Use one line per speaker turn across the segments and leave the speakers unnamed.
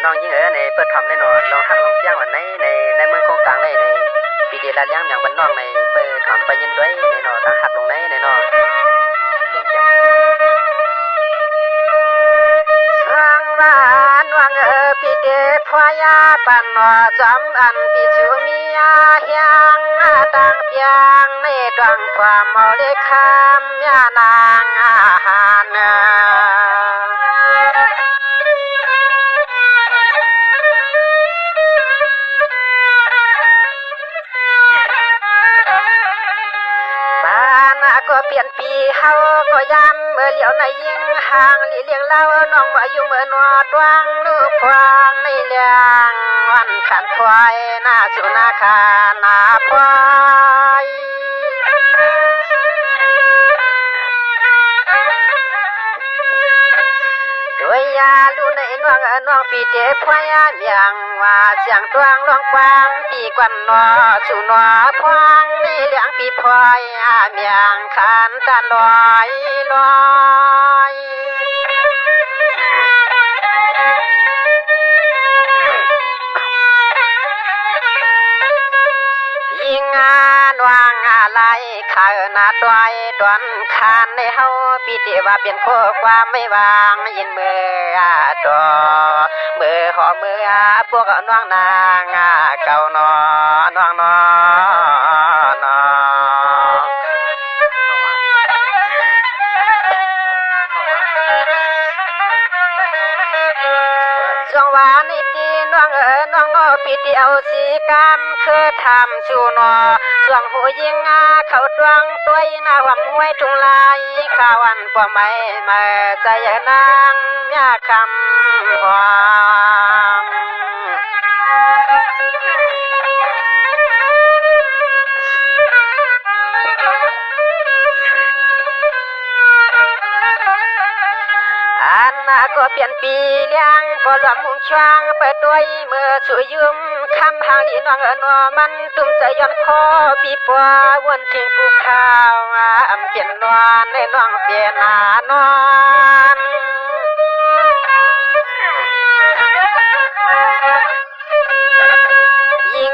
น้องยิ่งในเปิดทำได้หนอลองหักลองเจ้างวันในเมืองกงกลางในปีเดียละเลี้ยงอย่างบ้านนอกในเปิดทำไปยินด้วยในหนอดังหักลงในหนอทางบ้านวังปีเดพยาปันหนอจำอันปีชูมีอาเฮียงต่างเพียงในดวงความเมาเลคำยานางอาหารก็เปลี่ยนปีเฮาก็ย้ำเมื่อเหลียวในยิ่งห่างหลีเลี้ยงเล่าน้องมาอยู่เมื่อนอดวงลูกควางในเลี้ยงวันขันควายหน้าสุนาคาหน้าพลอยด้วยยาลูในน้องปีเจ็บพยาเมียงว่าเสียงตวงลองความปีกวันนอสู่นอพวงนี่เลี้ยงปีพลอยเมียงขันตาลอยยิงวางอะไรขาหน้าต้อยตอนคานในเฮาปีเตว่าเปลี่ยนโคความไม่วางยินมือต่อมือขอมือพวกน้องนางเก่านอน้องนอนอช่วงวานในตีน้องน้องปีเตียวสีกามคือทำชูนอช่วงหูยิงเขาดวงตัวหน้าหวำห้วยทุ่งลายข้าวันป่อไม่มาใจนางยาคำหวางก็เปลี่ยนปีเลี้ยงก็หลวมมุงช่วงเปิดด้วยเมื่อช่วยยืมคำหางดีน้องนัวมันตุ้มใจย้อนคอปีปัววนทิ้งกูข้าวเปลี่ยนนวลในน้องเปลี่ยนหานอนยิง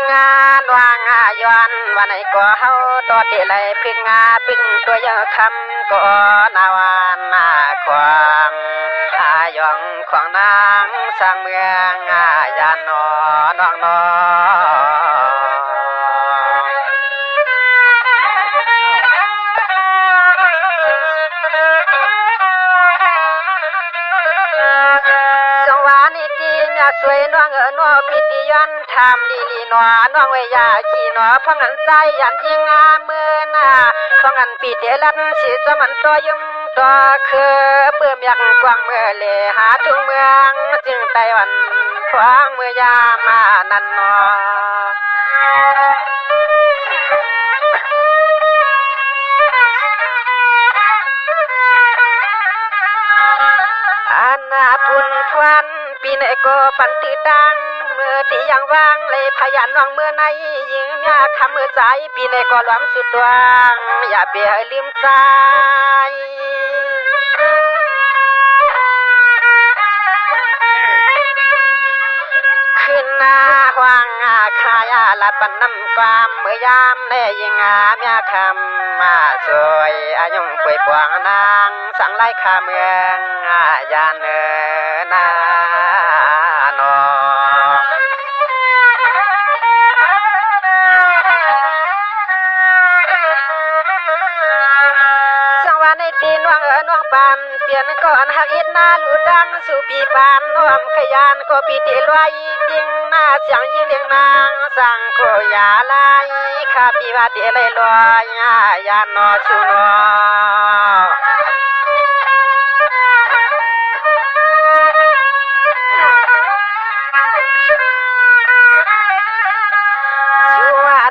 วางย้อนวันไหนก็เฮาต่อเตะไหลพึ่งพึ่งตัวยังคำก็นาวานความยองของนางสร้างเมืองยานนอน้องนอจังหวะนี้จีนสวยน้องนัวพิธีย้อนทำลีนัวน้องเวยาขี่นัวพังหันใจยันยิงเมื่อน่ะพังหันปีเตลันสีสมันตัวยุ่งตัวคือเปื่อมยักกวางเมื่อเลหาทุ่งเมืองจึงไต้หวันควางเมื่อยามานันนออันพุนควันปีไหนก็ปันติดังเมื่อที่ยังว่างเลยพยันน้องเมื่อในยิงยาคำเมื่อใจปีไหนก็หลวมสุดดวงอย่าเปียลืมใจขึ้นหน้าหวังขายละปันน้ำความเมื่อยามแน่ยิงเมียคำสวยอายุป่วยปวงนางสั่งไล่ข้าเมืองยานเนนานอในตีนวังน้องปานเปลี่ยนก่อนหักอิดหน้าหลุดดังสู่ปีปานน้อมขยานก็ปีติลอยจริงหน้าเสียงยิ่งเลี้ยงนางสั่งโคยาลายข้าปีว่าเตะเลยลอยยานนอชูนอ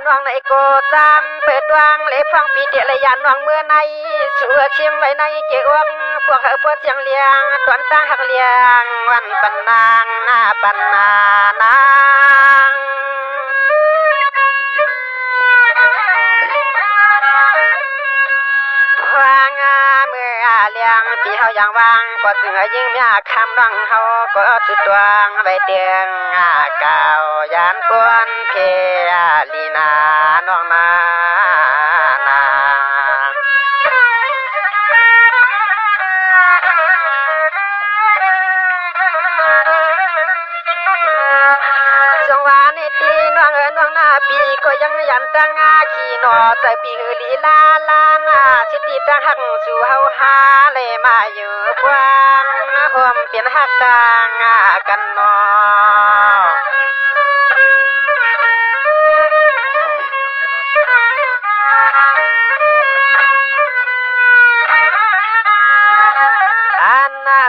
น้องในโกจำเปิดวางเล็บฟังปีเตะเลยยานน้องเมื่อในชัวชิมไว้ในเจ้าพวกพวกเสียงเลี้ยงตอนตั้งหักเลี้ยงวันปันนางหน้าปันนานางพวางเมื่อ เลี้ยงพี่เฮาอย่างวางก็จึงยิ่งมีคำน้องเฮาก็จุดตวงใบเตียงกาวยานกวนเพลีนาน้องนาน้องน้องหน้าปีก็ยังยันตั้งขี้นอใจปีหือลีลาลานาสิติตั้งหักสู่เฮาหาเลยมาอยู่กว้างห่วมเปลี่ยนหักต่างกันนอ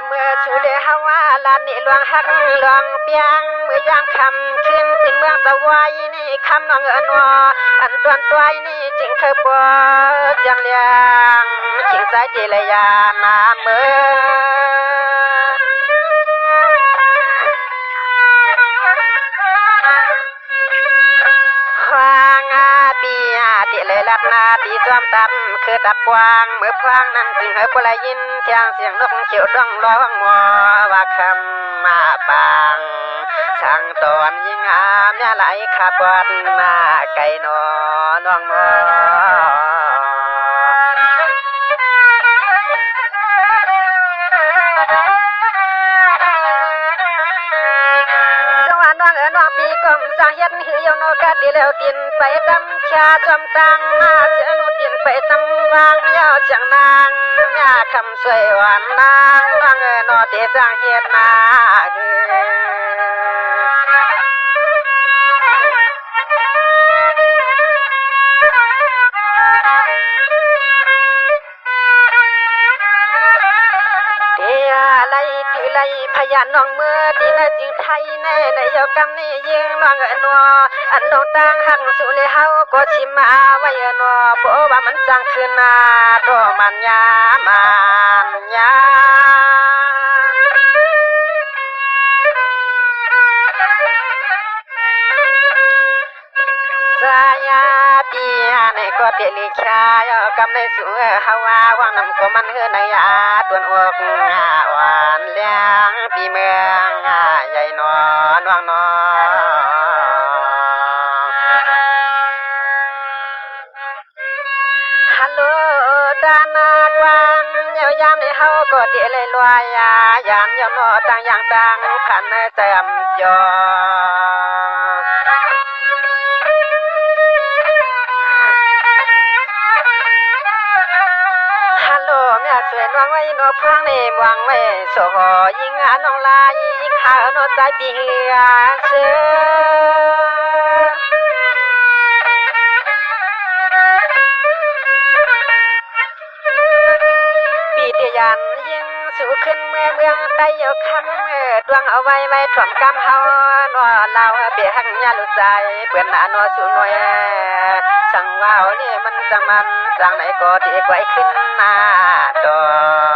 เมื่อชูเลฮาวาลานนี่หลวงหักหลวงเปียงเมื่อยามคำขึ้นเป็นเมืองสวายนี่คำน้องนออันตวนตัวนี่จึงเคยปวดจังเลียงจึงสายเจรยามาเมื่ปีติเลยลับนาตีจอมตำคือตับกวางเมื่อพวางนั้นจึงให้ปลายินเทียงเสียงนกเขียวต้องร้องมัวว่าคำมาปางสั่งตอนยิ่งงามเนี่ยไหลขาปอดมาไก่นอน้องมอน้องปีกมสร้างเฮ็ดหือยนกะติแล้วตินไปตำชาจอมตังมาเจนุตินไปตำวางยาวจังนางยาคำสวยหวานนางน้องนอติสร้างเฮ็ดนาไล่พยานน้องเมื่อที่น่าจึงไทยแน่ในยกำนี้ยิงน้องนัวอันน้องตั้งหักสุเลเฮาก็ชิมาไว้นัวเพราะว่ามันจังขึ้นนาตัวมันยามันยาสายาปีในก็เตลิชายกำในสูเฮาว่าว่างนำก็มันเฮือนยาตัวอกหวานเลี้ยงปีเมืองใหญ่นอนวางนอฮัลโหลตานากวางเยาวยามในเฮาก็เตเลยลอยยานยอนอต่างอย่างต่างขันเติมยอสวยน้องไว้นอพังในมวงไว้โซหยิงน้องลายขานอใจปีเหือเชื่อปีเตียันยิงสู่ขึ้นเมืองใต้ยกคำดวงเอาไว้ถ่วมกำเฮานอเล่าเปียหังยาลุใจเปื่อนหน้านอสู่หน่วยสั่งว่าวนี่มันจังไหนก็ที่ไกวขึ้นหน้าดอ